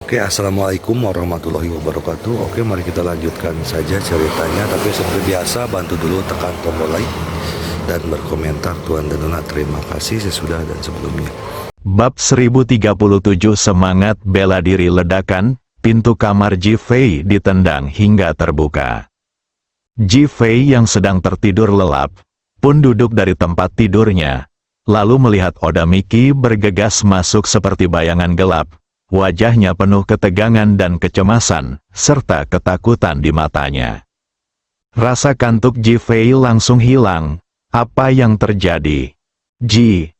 Oke, assalamualaikum warahmatullahi wabarakatuh. Oke, mari kita lanjutkan saja ceritanya. Tapi seperti biasa, bantu dulu tekan tombol like dan berkomentar. Tuan dan Nona, terima kasih sesudah dan sebelumnya. Bab 1037 Semangat bela diri ledakan, pintu kamar Ji Fei ditendang hingga terbuka. Ji Fei yang sedang tertidur lelap, pun duduk dari tempat tidurnya, lalu melihat Oda Miki bergegas masuk seperti bayangan gelap. Wajahnya penuh ketegangan dan kecemasan, serta ketakutan di matanya. Rasa kantuk Ji Fei langsung hilang. Apa yang terjadi? Ji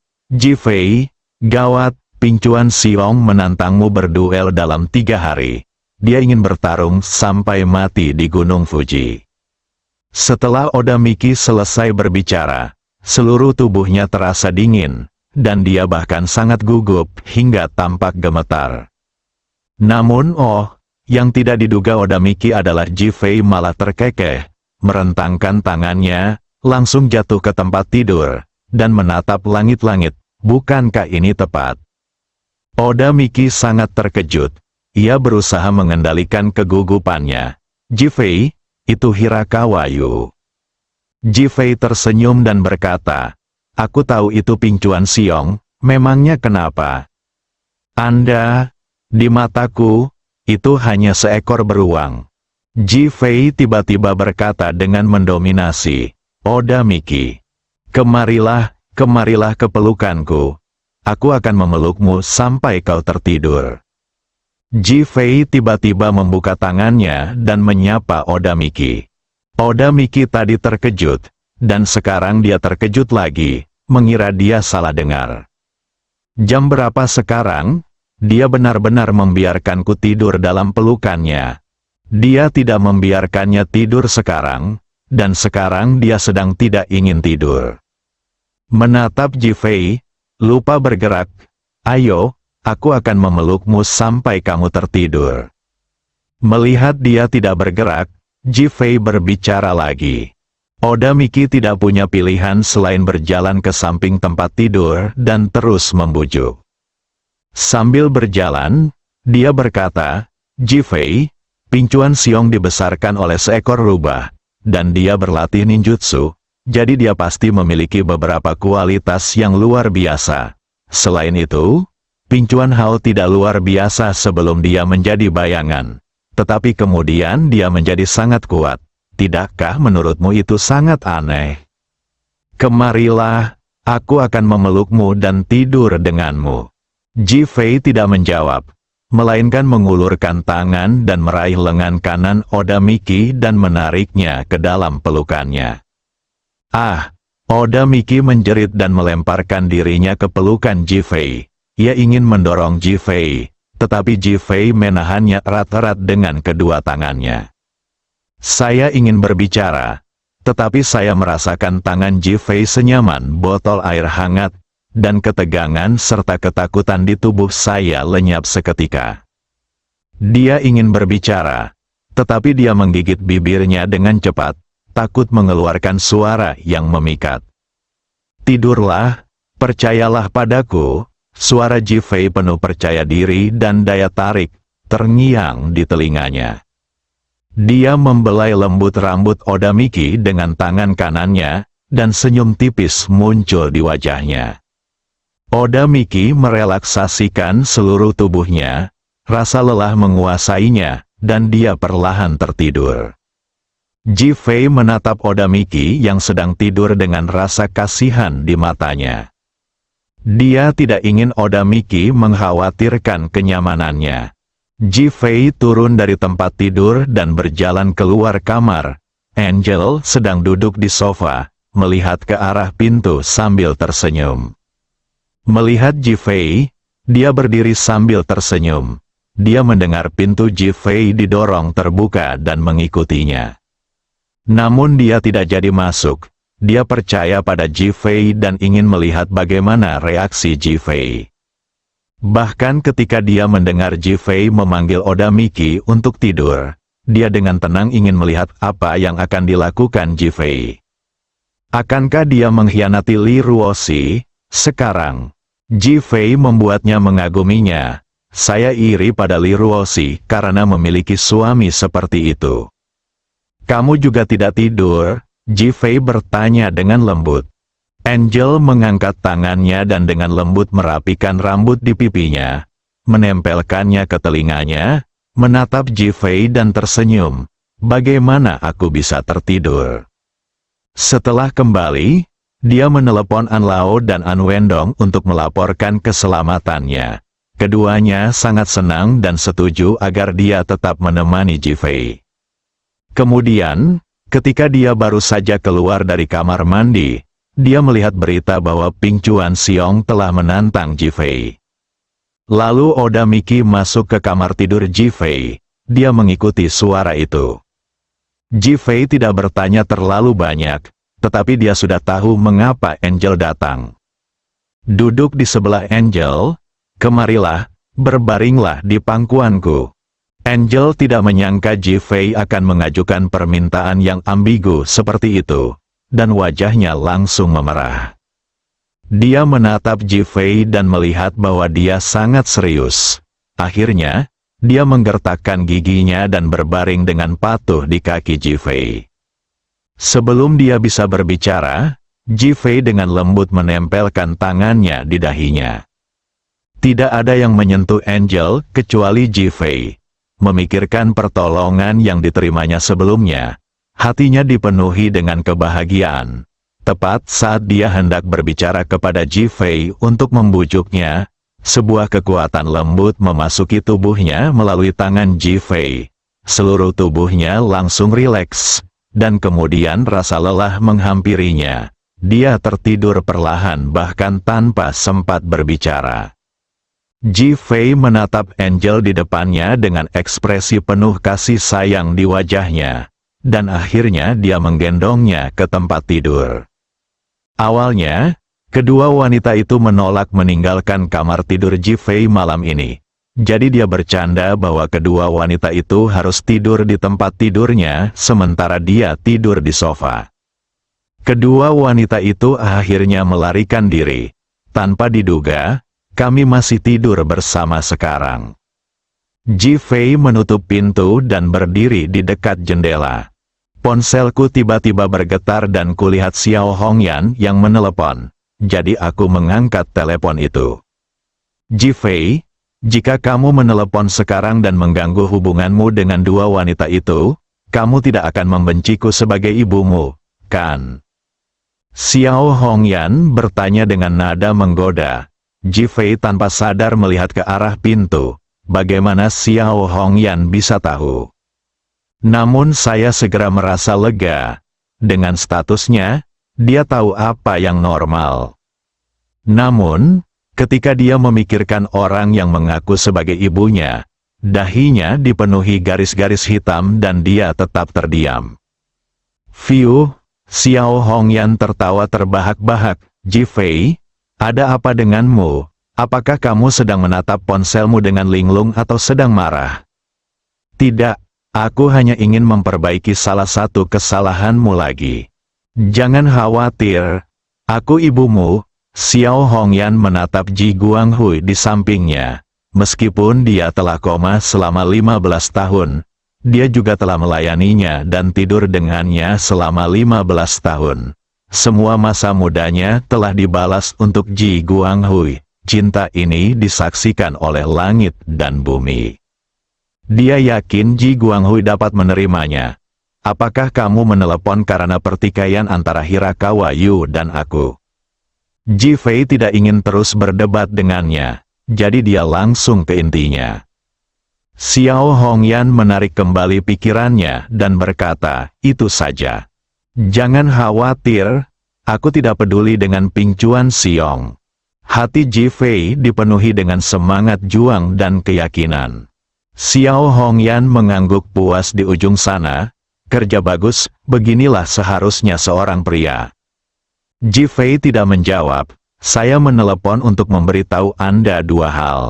Fei, gawat, Ping Chuan Xiong menantangmu berduel dalam 3 hari. Dia ingin bertarung sampai mati di Gunung Fuji. Setelah Oda Miki selesai berbicara, seluruh tubuhnya terasa dingin, dan dia bahkan sangat gugup hingga tampak gemetar. Namun yang tidak diduga Oda Miki adalah Ji Fei malah terkekeh, merentangkan tangannya, langsung jatuh ke tempat tidur, dan menatap langit-langit. Bukankah ini tepat? Oda Miki sangat terkejut. Ia berusaha mengendalikan kegugupannya. Ji Fei, itu Hirakawa Yu. Ji Fei tersenyum dan berkata, "Aku tahu itu Ping Chuan Xiong, memangnya kenapa? Anda, di mataku, itu hanya seekor beruang." Ji Fei tiba-tiba berkata dengan mendominasi, "Oda Miki, kemarilah ke pelukanku. Aku akan memelukmu sampai kau tertidur." Ji Fei tiba-tiba membuka tangannya dan menyapa Oda Miki. Oda Miki tadi terkejut, dan sekarang dia terkejut lagi, mengira dia salah dengar. "Jam berapa sekarang?" Dia benar-benar membiarkanku tidur dalam pelukannya. Dia tidak membiarkannya tidur sekarang, dan sekarang dia sedang tidak ingin tidur. Menatap Ji Fei, "Lupa bergerak. Ayo, aku akan memelukmu sampai kamu tertidur." Melihat dia tidak bergerak, Ji Fei berbicara lagi. Oda Miki tidak punya pilihan selain berjalan ke samping tempat tidur dan terus membujuk. Sambil berjalan, dia berkata, "Ji Fei, Ping Chuan Xiong dibesarkan oleh seekor rubah, dan dia berlatih ninjutsu, jadi dia pasti memiliki beberapa kualitas yang luar biasa. Selain itu, Ping Chuan Hao tidak luar biasa sebelum dia menjadi bayangan, tetapi kemudian dia menjadi sangat kuat. Tidakkah menurutmu itu sangat aneh? Kemarilah, aku akan memelukmu dan tidur denganmu." Ji Fei tidak menjawab, melainkan mengulurkan tangan dan meraih lengan kanan Oda Miki dan menariknya ke dalam pelukannya. Oda Miki menjerit dan melemparkan dirinya ke pelukan Ji Fei. Ia ingin mendorong Ji Fei, tetapi Ji Fei menahannya erat-erat dengan kedua tangannya. "Saya ingin berbicara, tetapi saya merasakan tangan Ji Fei senyaman botol air hangat, dan ketegangan serta ketakutan di tubuh saya lenyap seketika." Dia ingin berbicara, tetapi dia menggigit bibirnya dengan cepat, takut mengeluarkan suara yang memikat. "Tidurlah, percayalah padaku." Suara Ji Fei penuh percaya diri dan daya tarik, terngiang di telinganya. Dia membelai lembut rambut Oda Miki dengan tangan kanannya, dan senyum tipis muncul di wajahnya. Oda Miki merelaksasikan seluruh tubuhnya, rasa lelah menguasainya, dan dia perlahan tertidur. Ji Fei menatap Oda Miki yang sedang tidur dengan rasa kasihan di matanya. Dia tidak ingin Oda Miki mengkhawatirkan kenyamanannya. Ji Fei turun dari tempat tidur dan berjalan keluar kamar. Angel sedang duduk di sofa, melihat ke arah pintu sambil tersenyum. Melihat Ji Fei, dia berdiri sambil tersenyum. Dia mendengar pintu Ji Fei didorong terbuka dan mengikutinya. Namun dia tidak jadi masuk. Dia percaya pada Ji Fei dan ingin melihat bagaimana reaksi Ji Fei. Bahkan ketika dia mendengar Ji Fei memanggil Oda Miki untuk tidur, dia dengan tenang ingin melihat apa yang akan dilakukan Ji Fei. Akankah dia mengkhianati Li Ruoxi? Sekarang, Ji Fei membuatnya mengaguminya, Saya iri pada Li Ruoxi karena memiliki suami seperti itu. Kamu juga tidak tidur? Ji Fei bertanya dengan lembut. Angel mengangkat tangannya dan dengan lembut merapikan rambut di pipinya, menempelkannya ke telinganya, menatap Ji Fei dan tersenyum. Bagaimana aku bisa tertidur? Setelah kembali, dia menelepon An Lao dan An Wendong untuk melaporkan keselamatannya. Keduanya sangat senang dan setuju agar dia tetap menemani Ji Fei. Kemudian, ketika dia baru saja keluar dari kamar mandi, dia melihat berita bahwa Ping Chuan Xiong telah menantang Ji Fei. Lalu Oda Miki masuk ke kamar tidur Ji Fei. Dia mengikuti suara itu. Ji Fei tidak bertanya terlalu banyak, tetapi dia sudah tahu mengapa Angel datang. Duduk di sebelah Angel, kemarilah, berbaringlah di pangkuanku. Angel tidak menyangka Ji Fei akan mengajukan permintaan yang ambigu seperti itu, dan wajahnya langsung memerah. Dia menatap Ji Fei dan melihat bahwa dia sangat serius. Akhirnya, dia menggertakkan giginya dan berbaring dengan patuh di kaki Ji Fei. Sebelum dia bisa berbicara, Ji Fei dengan lembut menempelkan tangannya di dahinya. Tidak ada yang menyentuh Angel kecuali Ji Fei. Memikirkan pertolongan yang diterimanya sebelumnya, hatinya dipenuhi dengan kebahagiaan. Tepat saat dia hendak berbicara kepada Ji Fei untuk membujuknya, sebuah kekuatan lembut memasuki tubuhnya melalui tangan Ji Fei. Seluruh tubuhnya langsung rileks, dan kemudian rasa lelah menghampirinya. Dia tertidur perlahan bahkan tanpa sempat berbicara. Ji Fei menatap Angel di depannya dengan ekspresi penuh kasih sayang di wajahnya, dan akhirnya dia menggendongnya ke tempat tidur. Awalnya, kedua wanita itu menolak meninggalkan kamar tidur Ji Fei malam ini. Jadi dia bercanda bahwa kedua wanita itu harus tidur di tempat tidurnya, sementara dia tidur di sofa. Kedua wanita itu akhirnya melarikan diri. Tanpa diduga, kami masih tidur bersama sekarang. Ji Fei menutup pintu dan berdiri di dekat jendela. Ponselku tiba-tiba bergetar dan kulihat Xiao Hongyan yang menelepon. Jadi aku mengangkat telepon itu. Ji Fei, jika kamu menelepon sekarang dan mengganggu hubunganmu dengan dua wanita itu, kamu tidak akan membenciku sebagai ibumu, kan? Xiao Hongyan bertanya dengan nada menggoda. Ji Fei tanpa sadar melihat ke arah pintu. Bagaimana Xiao Hongyan bisa tahu? Namun saya segera merasa lega. Dengan statusnya, dia tahu apa yang normal. Namun, ketika dia memikirkan orang yang mengaku sebagai ibunya, dahinya dipenuhi garis-garis hitam dan dia tetap terdiam. Fiu, Xiao Hongyan tertawa terbahak-bahak. Ji Fei, ada apa denganmu? Apakah kamu sedang menatap ponselmu dengan linglung atau sedang marah? Tidak, aku hanya ingin memperbaiki salah satu kesalahanmu lagi. Jangan khawatir, aku ibumu. Xiao Hongyan menatap Ji Guanghui di sampingnya. Meskipun dia telah koma selama 15 tahun, dia juga telah melayaninya dan tidur dengannya selama 15 tahun. Semua masa mudanya telah dibalas untuk Ji Guanghui. Cinta ini disaksikan oleh langit dan bumi. Dia yakin Ji Guanghui dapat menerimanya. Apakah kamu menelepon karena pertikaian antara Hirakawa Yu dan aku? Ji Fei tidak ingin terus berdebat dengannya, jadi dia langsung ke intinya. Xiao Hongyan menarik kembali pikirannya dan berkata, itu saja. Jangan khawatir, aku tidak peduli dengan Ping Chuan Xiong. Hati Ji Fei dipenuhi dengan semangat juang dan keyakinan. Xiao Hongyan mengangguk puas di ujung sana. Kerja bagus, beginilah seharusnya seorang pria. Ji Fei tidak menjawab. Saya menelepon untuk memberitahu Anda dua hal.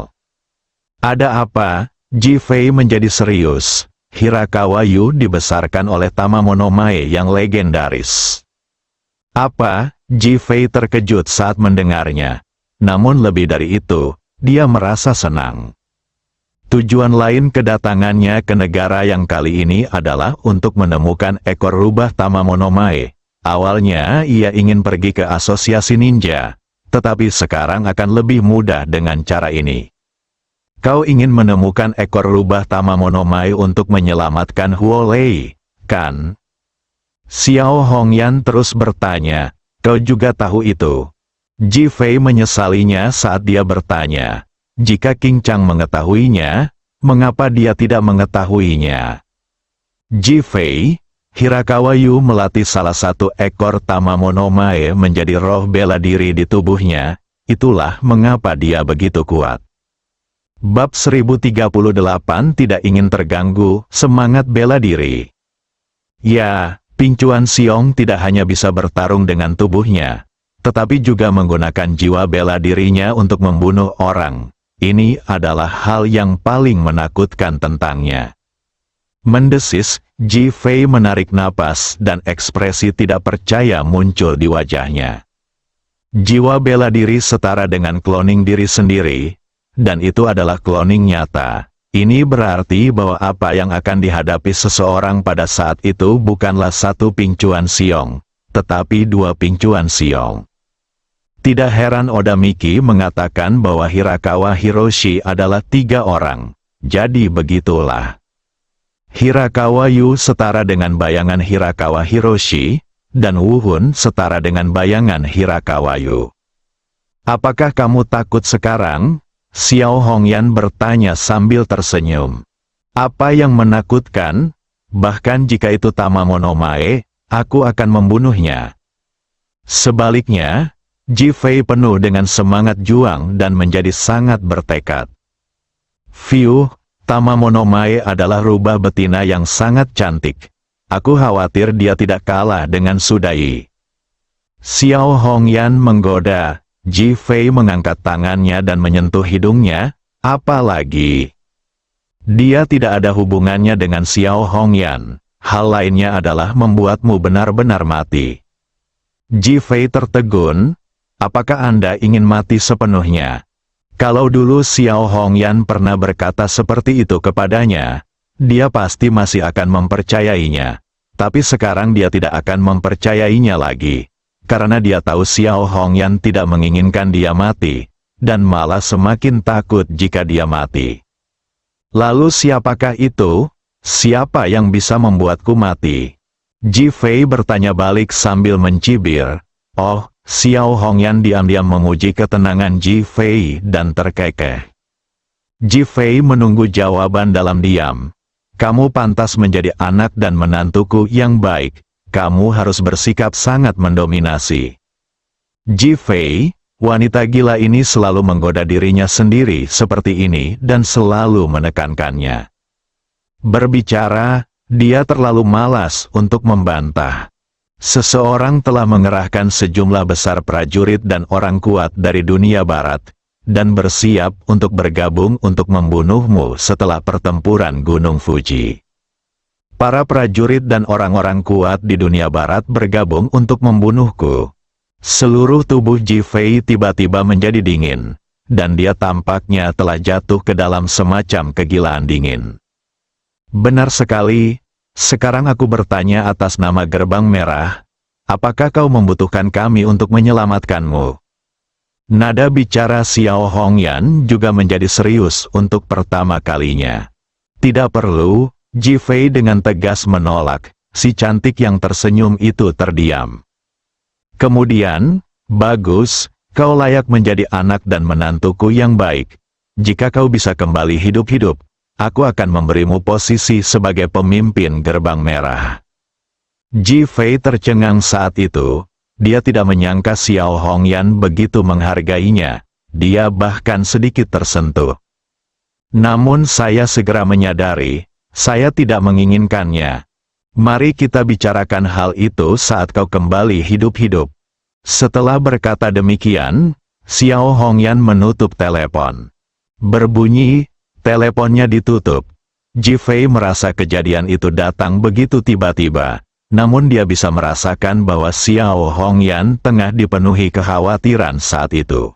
Ada apa? Ji Fei menjadi serius. Hirakawa Yu dibesarkan oleh Tama Monomae yang legendaris. Apa? Ji Fei terkejut saat mendengarnya. Namun lebih dari itu, dia merasa senang. Tujuan lain kedatangannya ke negara yang kali ini adalah untuk menemukan ekor rubah Tamamonomae. Awalnya ia ingin pergi ke asosiasi ninja, tetapi sekarang akan lebih mudah dengan cara ini. Kau ingin menemukan ekor rubah Tamamonomae untuk menyelamatkan Huo Lei, kan? Xiao Hongyan terus bertanya, kau juga tahu itu? Ji Fei menyesalinya saat dia bertanya. Jika Qing Chang mengetahuinya, mengapa dia tidak mengetahuinya? Ji Fei, Hirakawa Yu melatih salah satu ekor Tamamonomae menjadi roh bela diri di tubuhnya, itulah mengapa dia begitu kuat. Bab 1038 tidak ingin terganggu, semangat bela diri. Ya, Ping Chuan Xiong tidak hanya bisa bertarung dengan tubuhnya, tetapi juga menggunakan jiwa bela dirinya untuk membunuh orang. Ini adalah hal yang paling menakutkan tentangnya. Mendesis, Ji Fei menarik napas dan ekspresi tidak percaya muncul di wajahnya. Jiwa bela diri setara dengan cloning diri sendiri, dan itu adalah cloning nyata. Ini berarti bahwa apa yang akan dihadapi seseorang pada saat itu bukanlah satu Ping Chuan Xiong, tetapi dua Ping Chuan Xiong. Tidak heran Oda Miki mengatakan bahwa Hirakawa Hiroshi adalah 3 orang. Jadi begitulah. Hirakawa Yu setara dengan bayangan Hirakawa Hiroshi, dan Wu Hun setara dengan bayangan Hirakawa Yu. Apakah kamu takut sekarang? Xiao Hongyan bertanya sambil tersenyum. Apa yang menakutkan? Bahkan jika itu Tamamonomae, aku akan membunuhnya. Sebaliknya, Ji Fei penuh dengan semangat juang dan menjadi sangat bertekad. Fiu, Tamamonomae adalah rubah betina yang sangat cantik. Aku khawatir dia tidak kalah dengan Sudai. Xiao Hongyan menggoda, Ji Fei mengangkat tangannya dan menyentuh hidungnya, apalagi. Dia tidak ada hubungannya dengan Xiao Hongyan. Hal lainnya adalah membuatmu benar-benar mati. Ji Fei tertegun. Apakah Anda ingin mati sepenuhnya? Kalau dulu Xiao Hongyan pernah berkata seperti itu kepadanya, dia pasti masih akan mempercayainya. Tapi sekarang dia tidak akan mempercayainya lagi. Karena dia tahu Xiao Hongyan tidak menginginkan dia mati, dan malah semakin takut jika dia mati. Lalu siapakah itu? Siapa yang bisa membuatku mati? Ji Fei bertanya balik sambil mencibir. Oh, Xiao Hongyan diam-diam memuji ketenangan Ji Fei dan terkekeh. Ji Fei menunggu jawaban dalam diam. Kamu pantas menjadi anak dan menantuku yang baik. Kamu harus bersikap sangat mendominasi. Ji Fei, wanita gila ini selalu menggoda dirinya sendiri seperti ini dan selalu menekankannya. Berbicara, dia terlalu malas untuk membantah. Seseorang telah mengerahkan sejumlah besar prajurit dan orang kuat dari dunia barat, dan bersiap untuk bergabung untuk membunuhmu setelah pertempuran Gunung Fuji. Para prajurit dan orang-orang kuat di dunia barat bergabung untuk membunuhku. Seluruh tubuh Ji Fei tiba-tiba menjadi dingin, dan dia tampaknya telah jatuh ke dalam semacam kegilaan dingin. Benar sekali. Sekarang aku bertanya atas nama Gerbang Merah, apakah kau membutuhkan kami untuk menyelamatkanmu? Nada bicara Xiao Hongyan juga menjadi serius untuk pertama kalinya. Tidak perlu, Ji Fei dengan tegas menolak, si cantik yang tersenyum itu terdiam. Kemudian, bagus, kau layak menjadi anak dan menantuku yang baik. Jika kau bisa kembali hidup-hidup, aku akan memberimu posisi sebagai pemimpin Gerbang Merah. Ji Fei tercengang saat itu, dia tidak menyangka Xiao Hongyan begitu menghargainya, dia bahkan sedikit tersentuh. Namun saya segera menyadari, saya tidak menginginkannya. Mari kita bicarakan hal itu saat kau kembali hidup-hidup. Setelah berkata demikian, Xiao Hongyan menutup telepon. Berbunyi, teleponnya ditutup. Ji Fei merasa kejadian itu datang begitu tiba-tiba, namun dia bisa merasakan bahwa Xiao Hongyan tengah dipenuhi kekhawatiran saat itu.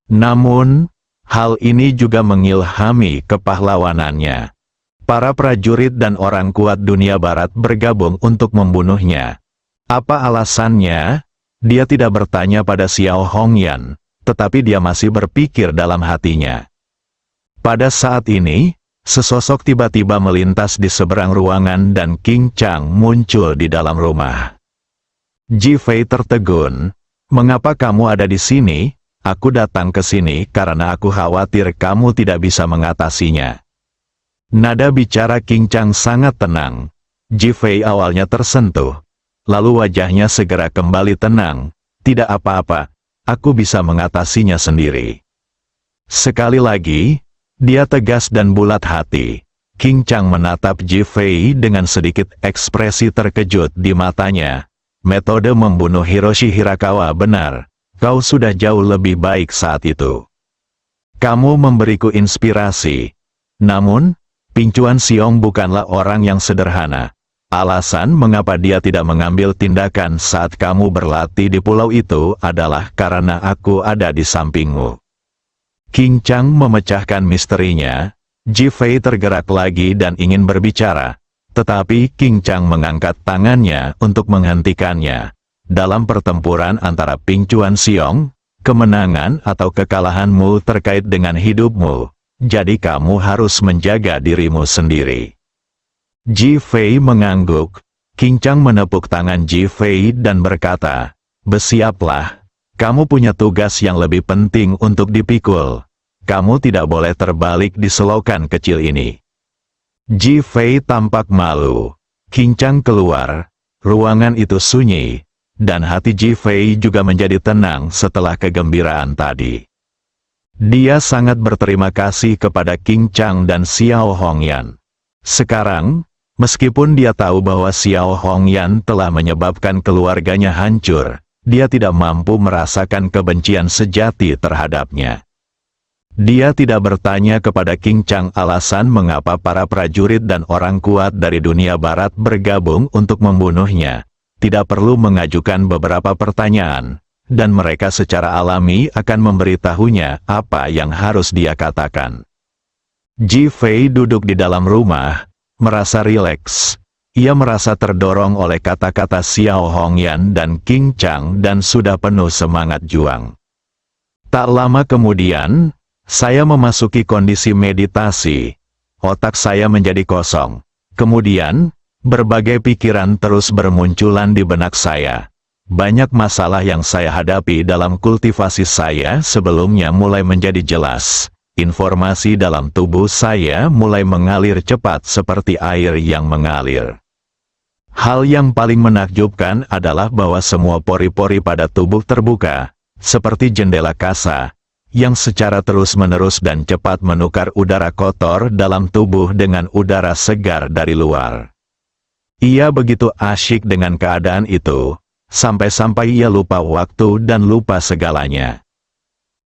Namun, Hal ini juga mengilhami kepahlawanannya. Para prajurit dan orang kuat dunia barat bergabung untuk membunuhnya. Apa alasannya? Dia tidak bertanya pada Xiao Hongyan, tetapi dia masih berpikir dalam hatinya. Pada saat ini, sesosok tiba-tiba melintas di seberang ruangan dan Qing Chang muncul di dalam rumah. Ji Fei tertegun. Mengapa kamu ada di sini? Aku datang ke sini karena aku khawatir kamu tidak bisa mengatasinya. Nada bicara Qing Chang sangat tenang. Ji Fei awalnya tersentuh. Lalu wajahnya segera kembali tenang. Tidak apa-apa, aku bisa mengatasinya sendiri. Sekali lagi, dia tegas dan bulat hati. Qing Chang menatap Ji Fei dengan sedikit ekspresi terkejut di matanya. Metode membunuh Hiroshi Hirakawa benar. Kau sudah jauh lebih baik saat itu. Kamu memberiku inspirasi. Namun, Ping Chuan Xiong bukanlah orang yang sederhana. Alasan mengapa dia tidak mengambil tindakan saat kamu berlatih di pulau itu adalah karena aku ada di sampingmu. Qing Chang memecahkan misterinya. Ji Fei tergerak lagi dan ingin berbicara. Tetapi Qing Chang mengangkat tangannya untuk menghentikannya. Dalam pertempuran antara Ping Chuan Xiong, kemenangan atau kekalahanmu terkait dengan hidupmu. Jadi kamu harus menjaga dirimu sendiri. Ji Fei mengangguk. Qing Chang menepuk tangan Ji Fei dan berkata, bersiaplah. Kamu punya tugas yang lebih penting untuk dipikul. Kamu tidak boleh terbalik di selokan kecil ini. Ji Fei tampak malu. Qing Chang keluar. Ruangan itu sunyi. Dan hati Ji Fei juga menjadi tenang setelah kegembiraan tadi. Dia sangat berterima kasih kepada Qing Chang dan Xiao Hongyan. Sekarang, meskipun dia tahu bahwa Xiao Hongyan telah menyebabkan keluarganya hancur, dia tidak mampu merasakan kebencian sejati terhadapnya. Dia tidak bertanya kepada Qing Chang alasan mengapa para prajurit dan orang kuat dari dunia barat bergabung untuk membunuhnya. Tidak perlu mengajukan beberapa pertanyaan. Dan mereka secara alami akan memberitahunya apa yang harus dia katakan. Ji Fei duduk di dalam rumah, merasa rileks. Ia merasa terdorong oleh kata-kata Xiao Hongyan dan Qing Chang dan sudah penuh semangat juang. Tak lama kemudian, saya memasuki kondisi meditasi. Otak saya menjadi kosong. Kemudian, berbagai pikiran terus bermunculan di benak saya. Banyak masalah yang saya hadapi dalam kultivasi saya sebelumnya mulai menjadi jelas. Informasi dalam tubuh saya mulai mengalir cepat seperti air yang mengalir. Hal yang paling menakjubkan adalah bahwa semua pori-pori pada tubuh terbuka, seperti jendela kasa, yang secara terus-menerus dan cepat menukar udara kotor dalam tubuh dengan udara segar dari luar. Ia begitu asyik dengan keadaan itu. Sampai-sampai ia lupa waktu dan lupa segalanya.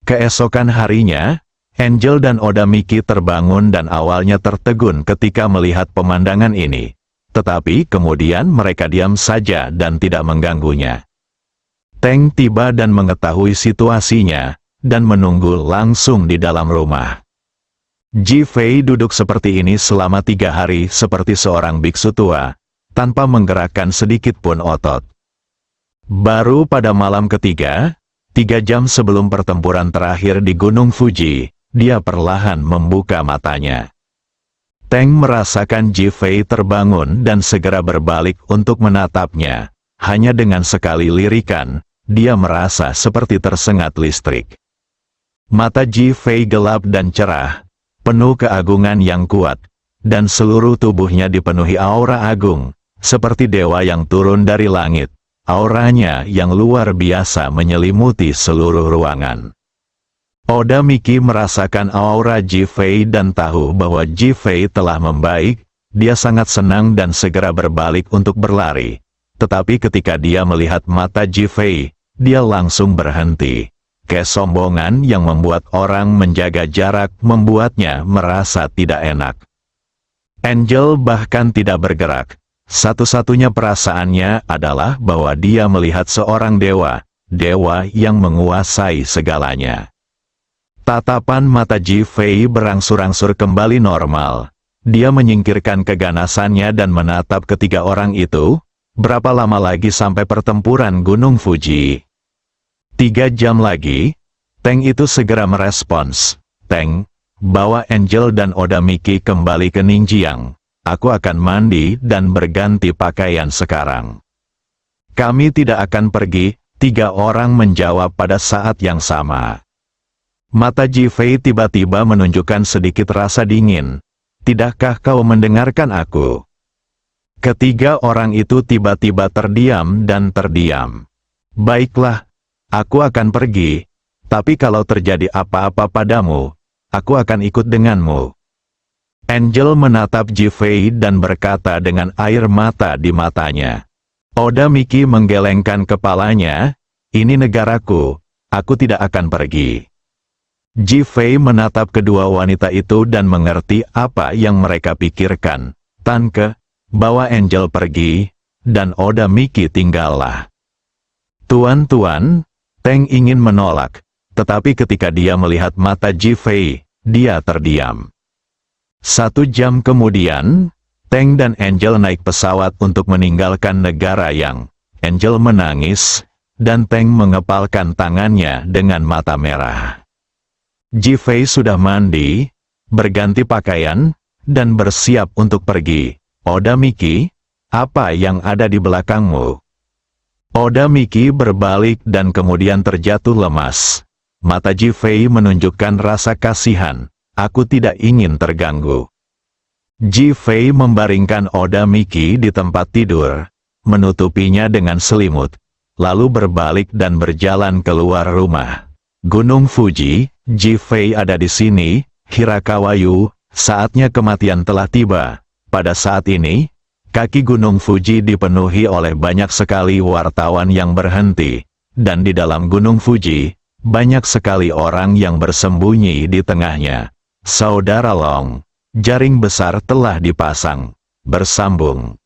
Keesokan harinya, Angel dan Oda Miki terbangun dan awalnya tertegun ketika melihat pemandangan ini. Tetapi kemudian mereka diam saja dan tidak mengganggunya. Teng tiba dan mengetahui situasinya, dan menunggu langsung di dalam rumah. Ji Fei duduk seperti ini selama 3 hari seperti seorang biksu tua, tanpa menggerakkan sedikit pun otot. Baru pada malam ketiga, 3 jam sebelum pertempuran terakhir di Gunung Fuji, dia perlahan membuka matanya. Teng merasakan Ji Fei terbangun dan segera berbalik untuk menatapnya. Hanya dengan sekali lirikan, dia merasa seperti tersengat listrik. Mata Ji Fei gelap dan cerah, penuh keagungan yang kuat, dan seluruh tubuhnya dipenuhi aura agung, seperti dewa yang turun dari langit. Auranya yang luar biasa menyelimuti seluruh ruangan. Oda Miki merasakan aura Ji Fei dan tahu bahwa Ji Fei telah membaik. Dia sangat senang dan segera berbalik untuk berlari. Tetapi ketika dia melihat mata Ji Fei, dia langsung berhenti. Kesombongan yang membuat orang menjaga jarak membuatnya merasa tidak enak. Angel bahkan tidak bergerak. Satu-satunya perasaannya adalah bahwa dia melihat seorang dewa, dewa yang menguasai segalanya. Tatapan mata Ji Fei berangsur-angsur kembali normal. Dia menyingkirkan keganasannya dan menatap ketiga orang itu. Berapa lama lagi sampai pertempuran Gunung Fuji? 3 jam lagi. Tank itu segera merespons. Tank, bawa Angel dan Oda Miki kembali ke Ningjiang. Aku akan mandi dan berganti pakaian sekarang. Kami tidak akan pergi, 3 orang menjawab pada saat yang sama. Mata Ji Fei tiba-tiba menunjukkan sedikit rasa dingin. Tidakkah kau mendengarkan aku? Ketiga orang itu tiba-tiba terdiam dan terdiam. Baiklah, aku akan pergi. Tapi kalau terjadi apa-apa padamu, aku akan ikut denganmu. Angel menatap Ji Fei dan berkata dengan air mata di matanya. Oda Miki menggelengkan kepalanya, ini negaraku, aku tidak akan pergi. Ji Fei menatap kedua wanita itu dan mengerti apa yang mereka pikirkan. Tanke, bawa Angel pergi, dan Oda Miki tinggallah. Tuan-tuan, Teng ingin menolak, tetapi ketika dia melihat mata Ji Fei, dia terdiam. 1 jam kemudian, Teng dan Angel naik pesawat untuk meninggalkan negara yang. Angel menangis, dan Teng mengepalkan tangannya dengan mata merah. Ji Fei sudah mandi, berganti pakaian, dan bersiap untuk pergi. Oda Miki, apa yang ada di belakangmu? Oda Miki berbalik dan kemudian terjatuh lemas. Mata Ji Fei menunjukkan rasa kasihan. Aku tidak ingin terganggu. Ji Fei membaringkan Oda Miki di tempat tidur, menutupinya dengan selimut, lalu berbalik dan berjalan keluar rumah. Gunung Fuji, Ji Fei ada di sini, Hirakawa Yu, saatnya kematian telah tiba. Pada saat ini, kaki Gunung Fuji dipenuhi oleh banyak sekali wartawan yang berhenti, dan di dalam Gunung Fuji, banyak sekali orang yang bersembunyi di tengahnya. Saudara Long, jaring besar telah dipasang. Bersambung.